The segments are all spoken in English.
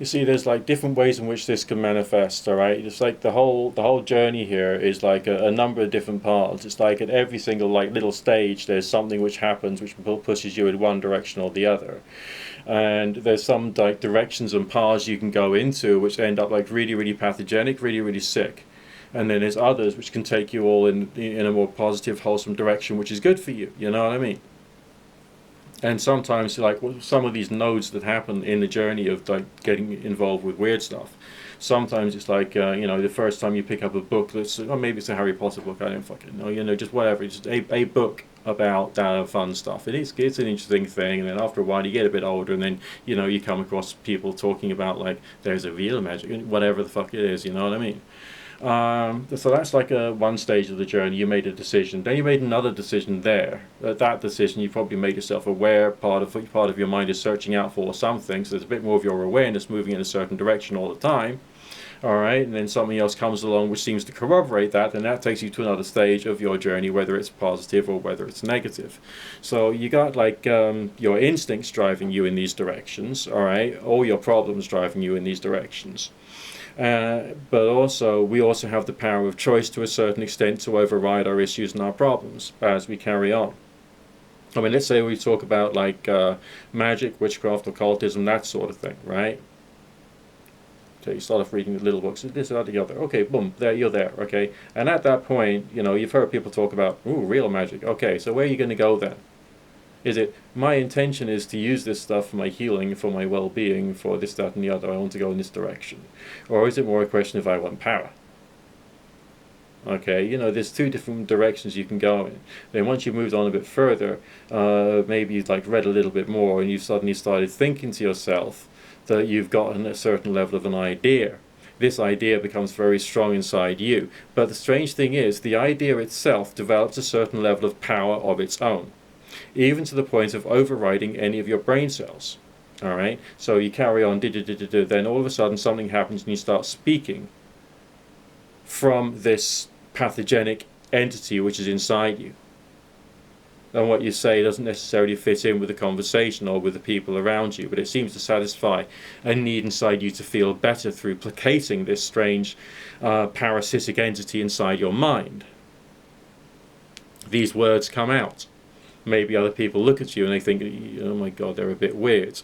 You see, there's like different ways in which this can manifest. All right, it's like the whole journey here is like a number of different parts. It's like at every single like little stage, there's something which happens which pushes you in one direction or the other, and there's some like directions and paths you can go into which end up like really really pathogenic, really really sick, and then there's others which can take you all in a more positive, wholesome direction, which is good for you. You know what I mean? And sometimes like some of these nodes that happen in the journey of like getting involved with weird stuff, sometimes it's like the first time you pick up a book that's, or maybe it's a Harry Potter book, I don't fucking know, just whatever, it's just a book about fun stuff. It's an interesting thing, and then after a while you get a bit older, and then you come across people talking about like there's a real magic, whatever the fuck it is, you know what I mean? So that's like one stage of the journey. You made a decision, then you made another decision there. At that decision, you probably made yourself aware. Part of your mind is searching out for something, so there's a bit more of your awareness moving in a certain direction all the time. All right, and then something else comes along which seems to corroborate that, and that takes you to another stage of your journey, whether it's positive or whether it's negative. So you got like your instincts driving you in these directions, all right, all your problems driving you in these directions. But also, we also have the power of choice to a certain extent to override our issues and our problems as we carry on. I mean, let's say we talk about like magic, witchcraft, occultism, that sort of thing, right? So you start off reading the little books, this, that, the other. Okay, boom, there you're there. Okay, and at that point, you've heard people talk about, ooh, real magic. Okay, so where are you going to go then? Is it, my intention is to use this stuff for my healing, for my well-being, for this, that, and the other, I want to go in this direction? Or is it more a question of I want power? Okay, there's two different directions you can go in. Then once you've moved on a bit further, maybe you've like read a little bit more, and you've suddenly started thinking to yourself that you've gotten a certain level of an idea. This idea becomes very strong inside you. But the strange thing is, the idea itself develops a certain level of power of its own, even to the point of overriding any of your brain cells. All right, so you carry on, then all of a sudden something happens and you start speaking from this pathogenic entity which is inside you. And what you say doesn't necessarily fit in with the conversation or with the people around you, but it seems to satisfy a need inside you to feel better through placating this strange parasitic entity inside your mind. These words come out. Maybe other people look at you and they think, oh my God, they're a bit weird.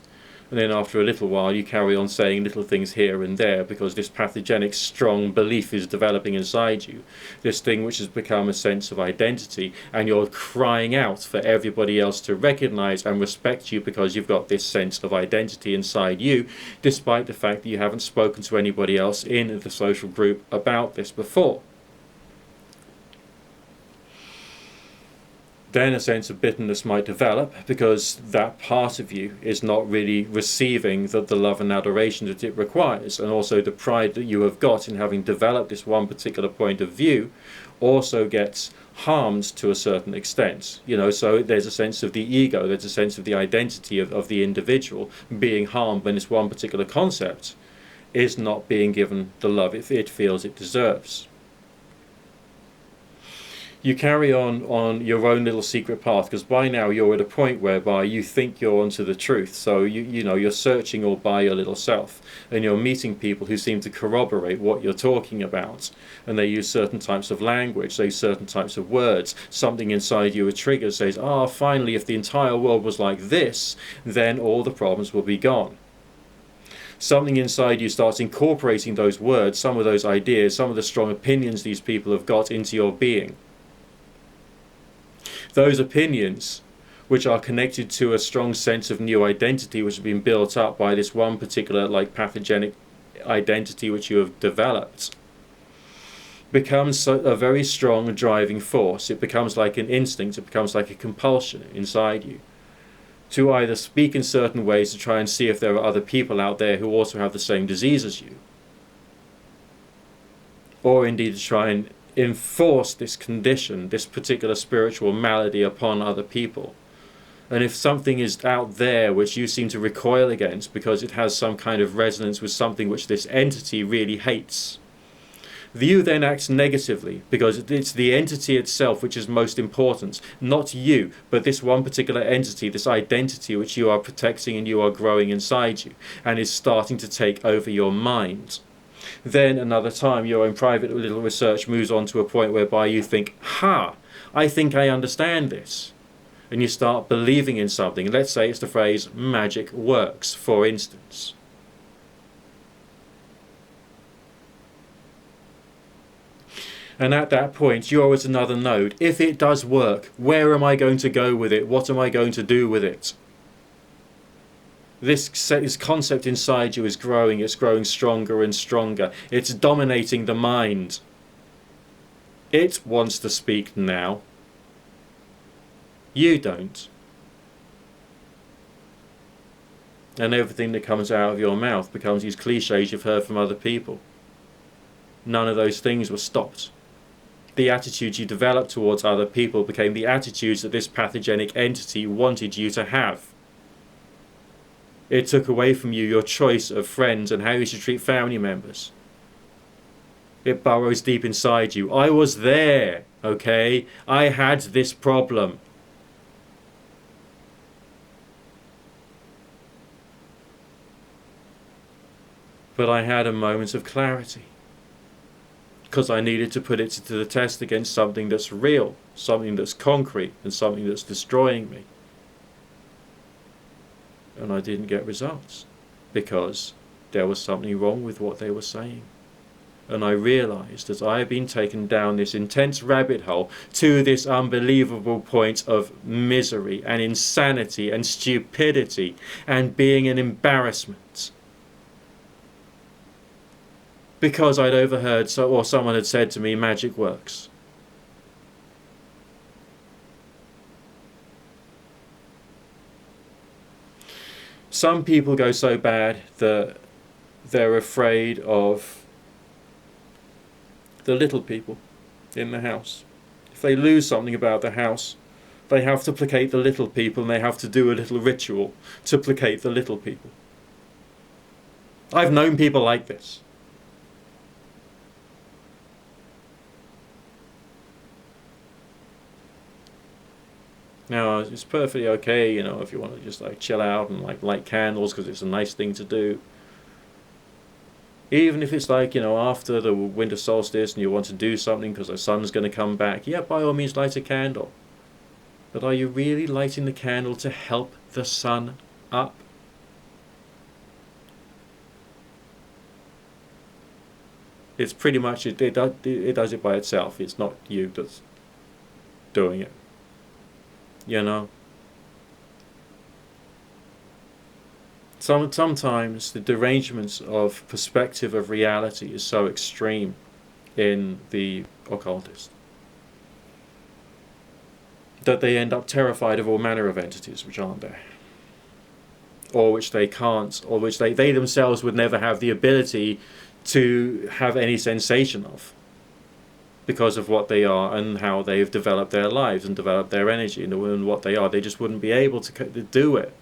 And then after a little while you carry on saying little things here and there because this pathogenic strong belief is developing inside you. This thing which has become a sense of identity, and you're crying out for everybody else to recognize and respect you because you've got this sense of identity inside you, despite the fact that you haven't spoken to anybody else in the social group about this before. Then a sense of bitterness might develop because that part of you is not really receiving the love and adoration that it requires, and also the pride that you have got in having developed this one particular point of view also gets harmed to a certain extent. So there's a sense of the ego, there's a sense of the identity of the individual being harmed when this one particular concept is not being given the love it feels it deserves. You carry on your own little secret path, because by now you're at a point whereby you think you're onto the truth. So you're searching all by your little self, and you're meeting people who seem to corroborate what you're talking about, and they use certain types of language, they use certain types of words. Something inside you, a trigger, says, finally, if the entire world was like this, then all the problems will be gone. Something inside you starts incorporating those words, some of those ideas, some of the strong opinions these people have got into your being. Those opinions, which are connected to a strong sense of new identity which has been built up by this one particular pathogenic identity which you have developed, becomes a very strong driving force. It becomes like an instinct, it becomes like a compulsion inside you to either speak in certain ways to try and see if there are other people out there who also have the same disease as you, or indeed to try and enforce this condition, this particular spiritual malady upon other people. And if something is out there which you seem to recoil against because it has some kind of resonance with something which this entity really hates, You then act negatively because it's the entity itself which is most important, not you, but this one particular entity, this identity which you are protecting and you are growing inside you, and is starting to take over your mind. Then another time your own private little research moves on to a point whereby you think, I think I understand this. And you start believing in something. Let's say it's the phrase magic works, for instance. And at that point, you're at another node. If it does work, where am I going to go with it? What am I going to do with it? This concept inside you is growing. It's growing stronger and stronger. It's dominating the mind. It wants to speak now. You don't. And everything that comes out of your mouth becomes these cliches you've heard from other people. None of those things were stopped. The attitudes you developed towards other people became the attitudes that this pathogenic entity wanted you to have. It took away from you your choice of friends and how you should treat family members. It burrows deep inside you. I was there, okay? I had this problem. But I had a moment of clarity. Because I needed to put it to the test against something that's real, something that's concrete, and something that's destroying me. And I didn't get results, because there was something wrong with what they were saying. And I realized that I had been taken down this intense rabbit hole to this unbelievable point of misery and insanity and stupidity and being an embarrassment. Because I'd overheard, or someone had said to me, magic works. Some people go so bad that they're afraid of the little people in the house. If they lose something about the house, they have to placate the little people, and they have to do a little ritual to placate the little people. I've known people like this. Now, it's perfectly okay, you know, if you want to just like chill out and like light candles because it's a nice thing to do. Even if it's like, you know, after the winter solstice and you want to do something because the sun's going to come back, yeah, by all means light a candle. But are you really lighting the candle to help the sun up? It's pretty much, it does it by itself. It's not you that's doing it. You know, sometimes the derangements of perspective of reality is so extreme in the occultist that they end up terrified of all manner of entities which aren't there, or which they can't, or which they themselves would never have the ability to have any sensation of, because of what they are and how they've developed their lives and developed their energy and what they are. They just wouldn't be able to do it.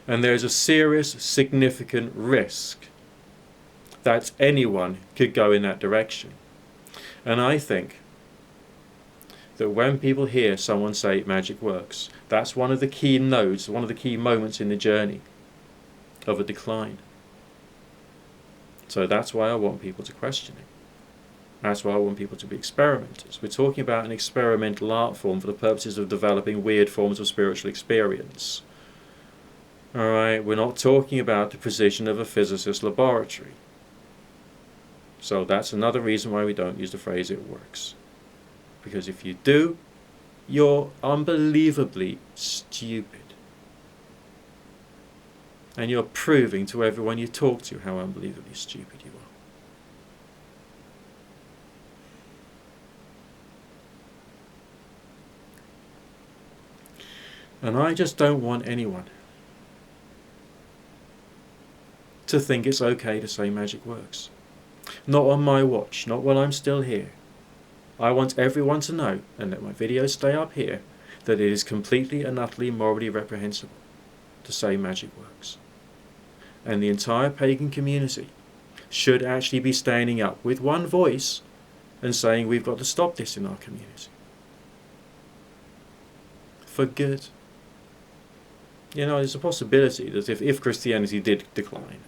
And there's a serious, significant risk that anyone could go in that direction. And I think that when people hear someone say magic works, that's one of the key nodes, one of the key moments in the journey of a decline. So that's why I want people to question it. That's why I want people to be experimenters. We're talking about an experimental art form for the purposes of developing weird forms of spiritual experience. Alright, we're not talking about the precision of a physicist's laboratory. So that's another reason why we don't use the phrase it works. Because if you do, you're unbelievably stupid. And you're proving to everyone you talk to how unbelievably stupid you are. And I just don't want anyone to think it's okay to say magic works. Not on my watch, not while I'm still here. I want everyone to know, and let my videos stay up here, that it is completely and utterly morally reprehensible to say magic works. And the entire pagan community should actually be standing up with one voice and saying we've got to stop this in our community. For good. You know, there's a possibility that if Christianity did decline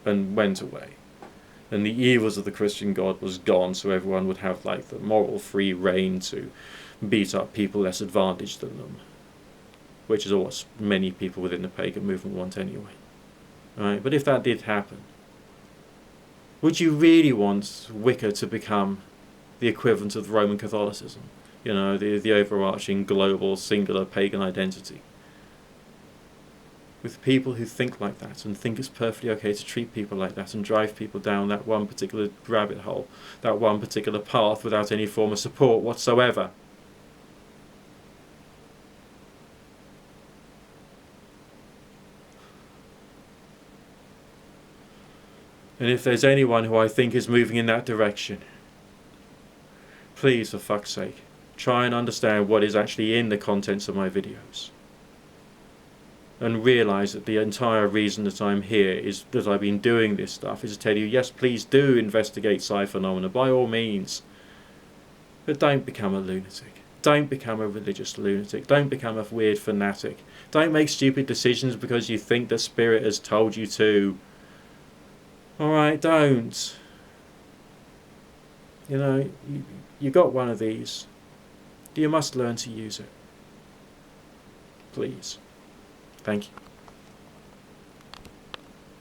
and went away, and the evils of the Christian God was gone, so everyone would have like the moral free reign to beat up people less advantaged than them, which is what many people within the pagan movement want anyway. Right? But if that did happen, would you really want Wicca to become the equivalent of Roman Catholicism? You know, the overarching global singular pagan identity. With people who think like that and think it's perfectly okay to treat people like that and drive people down that one particular rabbit hole, that one particular path without any form of support whatsoever. And if there's anyone who I think is moving in that direction, please, for fuck's sake, try and understand what is actually in the contents of my videos. And realise that the entire reason that I'm here is that I've been doing this stuff is to tell you, yes, please do investigate psi phenomena, by all means. But don't become a lunatic. Don't become a religious lunatic. Don't become a weird fanatic. Don't make stupid decisions because you think the spirit has told you to. Alright, don't. You know, you got one of these. You must learn to use it. Please. Thank you.